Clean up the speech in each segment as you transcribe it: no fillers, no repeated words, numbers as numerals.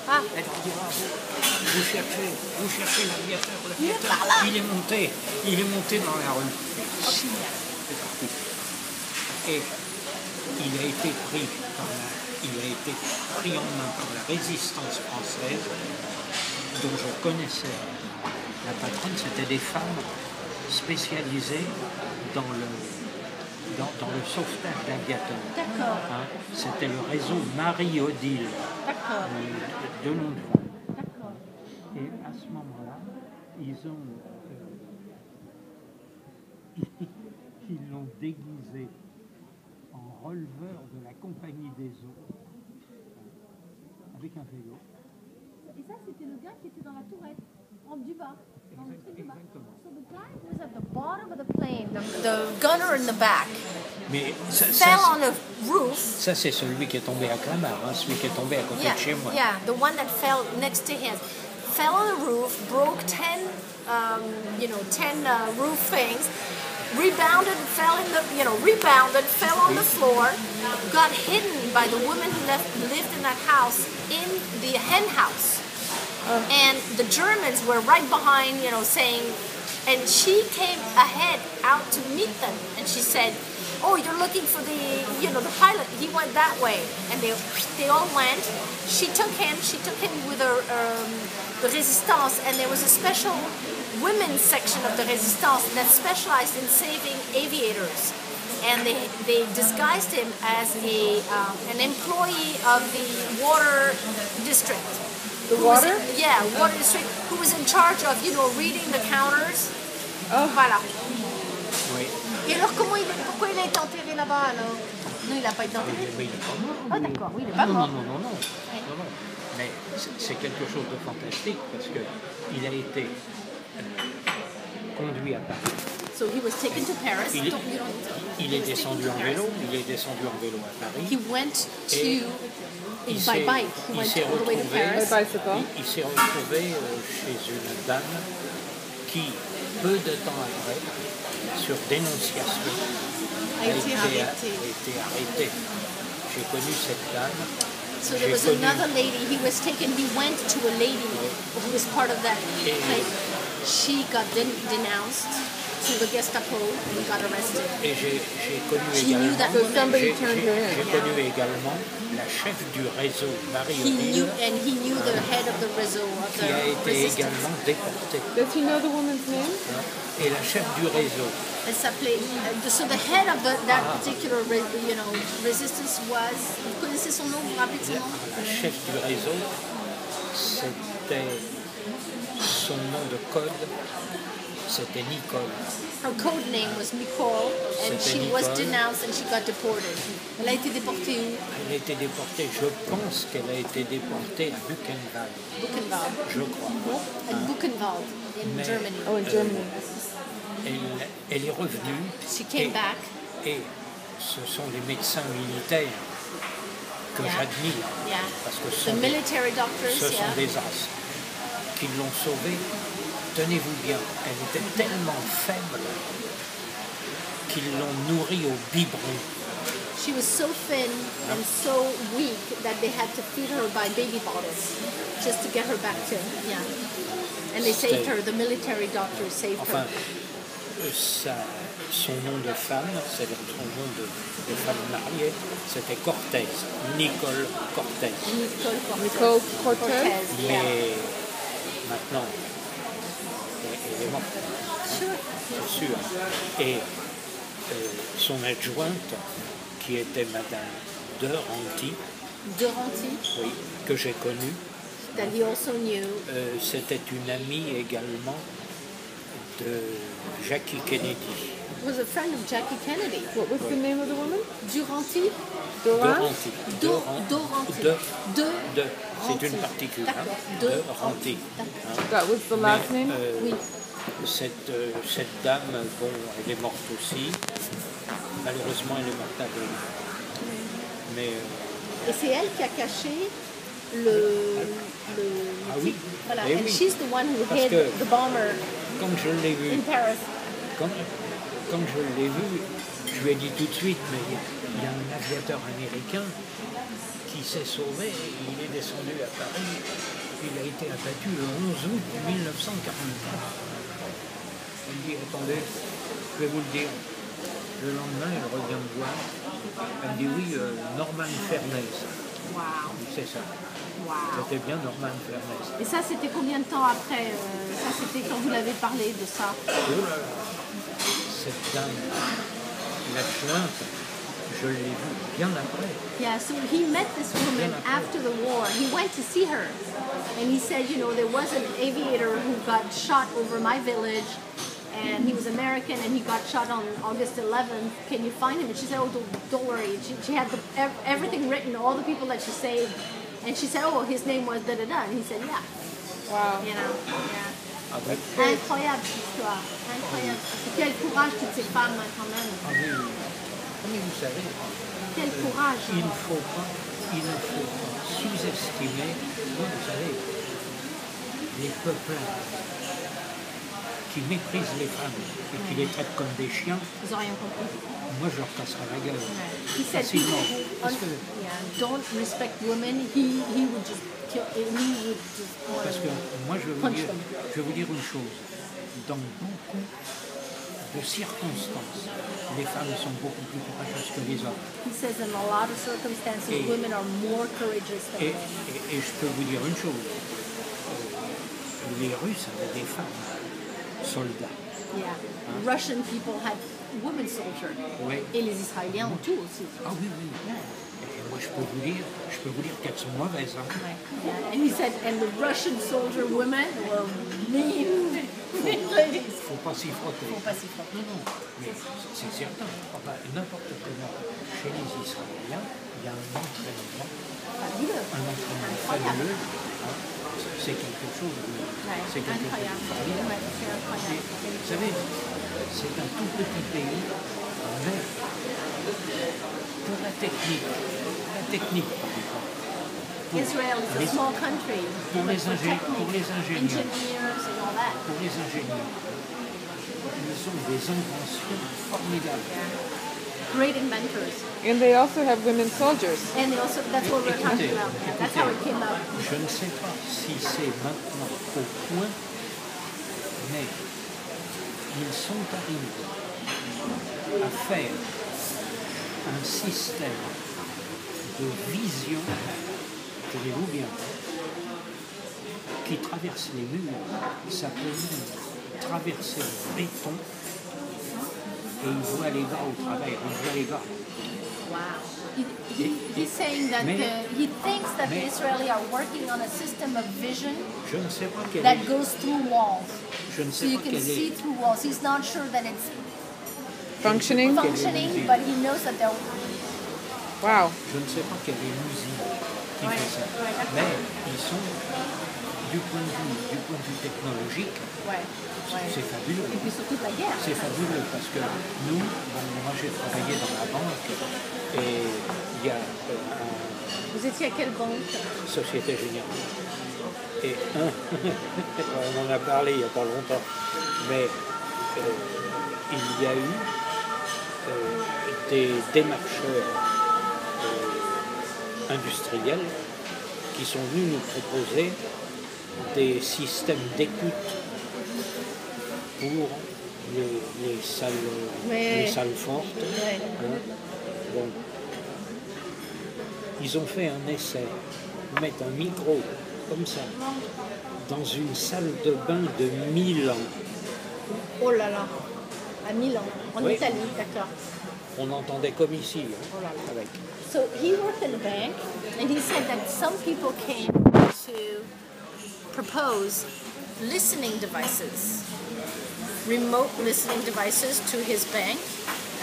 Ah. Elle leur dira, vous cherchez l'aviateur, Il est par là. il est monté dans la rue. C'est parti. Et il a été pris en main par la résistance française, dont je connaissais la patronne. C'était des femmes spécialisées dans le sauvetage d'aviateurs. D'accord. Hein, c'était le réseau Marie-Odile. D'accord. De nom de femme. D'accord. Et à ce moment-là, ils l'ont déguisé en releveur de la Compagnie des Eaux, avec un vélo. Et ça, c'était le gars qui était dans la tourette, en du bas. Exactement. So the guy who was at the bottom of the plane, the gunner in the back, Mais fell on the roof. ça c'est celui qui est tombé à Clamart, hein, celui qui est tombé à côté de chez moi. Yeah, the one that fell next to him. Fell on the roof, broke 10 roof things, rebounded, fell on the floor, got hidden by the woman who lived in that house in the hen house. And the Germans were right behind, saying, and she came ahead out to meet them. And she said, oh, you're looking for the pilot. He went that way. And they all went. She took him with her, the Resistance. And there was a special women's section of the Resistance that specialized in saving aviators. And they disguised him as an employee of the water district. The water? Water district, who was in charge of, reading the counters. Oh. Voilà. Oui. Et alors, pourquoi il a été enterré là-bas, alors? Non, il n'a pas été enterré. Mais il n'est pas mort. Ah, d'accord, oui, il n'est pas mort. Non. Mais c'est quelque chose de fantastique parce qu'il a été conduit à Paris. So he was taken to Paris. Il est descendu en vélo. À Paris. He went by bike. He went all the way to Paris. By bicycle. Il s'est retrouvé chez une dame qui, peu de temps après, sur dénonciation, a été arrêtée. J'ai connu cette dame. So there was another lady. He was taken. He went to a lady who was part of that place. She got denounced to the Gestapo and got arrested. Et j'ai connu She knew that également, woman. j'ai connu également la chef du réseau, Marie-Odile, He knew the head of the réseau of qui a the été resistance. également déportée. Does he know the woman's name? Et la chef du réseau, Elle s'appelait. So the head of that particular, resistance was. Vous connaissez son nom? Vous vous rappelez de son nom? la chef du réseau, c'était son nom de code, c'était Nicole. Her code name was Nicole, and she was denounced and she got deported. Elle a été déportée où? Elle a été déportée, je pense qu'elle a été déportée à Buchenwald, Buchenwald. je crois. At Buchenwald in Germany. Oh, in Germany. Elle est revenue. She came back. Et ce sont les médecins militaires que j'admire, Yeah. parce que The military doctors. ce sont des as qui l'ont sauvée. Tenez-vous bien, elle était tellement faible qu'ils l'ont nourrie au biberon. She was so thin and so weak that they had to feed her by baby bottles just to get her back to. Yeah. And they saved her. The military doctors saved Enfin, her. son nom de femme, c'est son nom de femme mariée, c'était Cortez, Nicole Cortez. Nicole Cortez. Yeah. Mais maintenant, elle est morte, c'est sûr. Et son adjointe, qui était Madame de Ranty, oui, que j'ai connue, That he also knew. c'était une amie également de Jackie Kennedy. Was a friend of Jackie Kennedy. What was the name of the woman? Duranty. Doranty. C'est une Ranty. particule. D'accord. De Ranty. That was the last name? Oui. Cette dame, bon, elle est morte aussi. Malheureusement, elle est morte aveugle. Mais Et c'est elle qui a caché le ah oui. Voilà. Eh And oui. she's the one who Parce hid que- the bomber comme je l'ai vu, in Paris. comme je l'ai vu, je lui ai dit tout de suite, mais il y a un aviateur américain il s'est sauvé, il est descendu à Paris. Il a été abattu le 11 août 1944. Il dit, attendez, je vais vous le dire. Le lendemain, il revient me voir. Elle me dit, oui, Norman Fernès. Wow. C'est ça. Wow. C'était bien Norman Fernès. Et ça, c'était combien de temps après ça, c'était quand vous l'avez parlé de ça? Oh là là, cette dame, la jointe, je l'ai vue bien après. Yeah, so he met this woman after the war. He went to see her. And he said, you know, there was an aviator who got shot over my village. And he was American, and he got shot on August 11th. Can you find him? And she said, oh, don't worry. She had everything written, all the people that she saved. And she said, oh, his name was da-da-da. And he said, yeah. Wow. You know, yeah. Ah, ben, Incroyable cette histoire. Incroyable. Quel courage toutes ces femmes, hein, quand même. ah oui, oui. Mais vous savez, Quel courage. il ne faut pas sous-estimer, vous savez, les peuplades qui méprisent les femmes et qui les traitent comme des chiens. Ils n'ont rien compris. Moi, je leur casserai la gueule. He said Facilement. people who Parce que, don't respect women, he would just kill, parce que moi, je vais vous dire une chose. Dans beaucoup de circonstances, les femmes sont beaucoup plus courageuses que les hommes. He says in a lot of circumstances, women are more courageous than Et, men. et je peux vous dire une chose. Les Russes avaient des femmes soldats. Yeah. Russian people had women soldiers. Oui. Et les Israéliens ont tout aussi. Ah oui, oui. Et moi, je peux vous dire qu'elles sont mauvaises. Hein. Yeah. And he said, and the Russian soldier women were mean ladies. Faut pas s'y frotter. Faut pas s'y frotter. Non, mais c'est certain. Enfin, n'importe comment, chez les Israéliens, il y a un entraînement. Fabuleux. Un entraînement Incroyable. fabuleux. Hein. C'est quelque chose de... Ouais, C'est quelque incroyable. chose de formidable. Ouais, c'est incroyable. Et, vous savez, c'est un tout petit pays, mais pour la technique par exemple, Israel is a small country. pour but les for ingénieurs, engineers and all that. pour les ingénieurs, ils ont des inventions formidables. Great inventors. And they also have women soldiers. And they also, that's what we're talking about. That's how it came up. Je ne sais pas si c'est maintenant au point, mais ils sont arrivés à faire un système de vision, tenez-vous bien, qui traverse les murs, ça peut même traverser le béton, et il voit les gars au travers, il voit les gars. Wow. He's saying that he thinks that the Israelis are working on a system of vision Je ne sais pas quel that est, goes through walls. je ne So sais you pas can quel see est, through walls. He's not sure that it's Functioning. functioning, but he knows that they're... Wow. je ne sais pas quelle est l'usine qui Ouais, fait ça, ouais, d'accord. mais ils sont du point de vue technologique, Ouais, ouais. c'est fabuleux. Et puis surtout de la guerre. C'est fabuleux parce que nous, moi j'ai travaillé dans la banque et il y a Vous étiez à quelle banque? une Société Générale. Et on en a parlé il n'y a pas longtemps, mais il y a eu des démarcheurs industriels qui sont venus nous proposer des systèmes d'écoute pour les salles fortes. Ouais. Hein. Bon. Ils ont fait un essai, mettre un micro comme ça dans une salle de bain de Milan. Oh là là. À Milan, en Oui. Italie, d'accord. On entendait comme ici, hein, Oh là là. avec. So he worked in a bank, and he said that some people came to propose listening devices, remote listening devices to his bank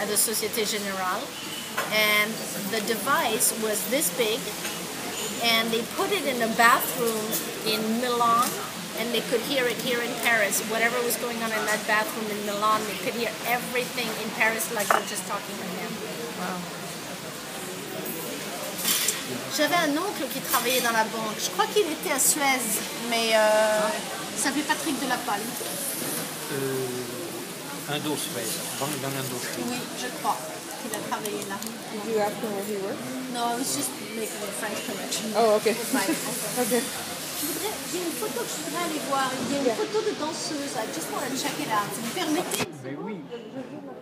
at the Société Générale. And the device was this big, and they put it in a bathroom in Milan, and they could hear it here in Paris. Whatever was going on in that bathroom in Milan, they could hear everything in Paris like we're just talking right now. Wow. J'avais un oncle qui travaillait dans la banque. Je crois qu'il était à Suez, mais il s'appelait Patrick de la Palme. Indosuez, banque dans l'Indochine. Oui, je crois. qu'il a travaillé là. Did you ask him where he works? No, I was just making a French connection. Oh, okay. With my uncle. Okay. J'ai une photo que je voudrais aller voir. Il y a une photo de danseuse. I just want to check it out. Si vous permettez.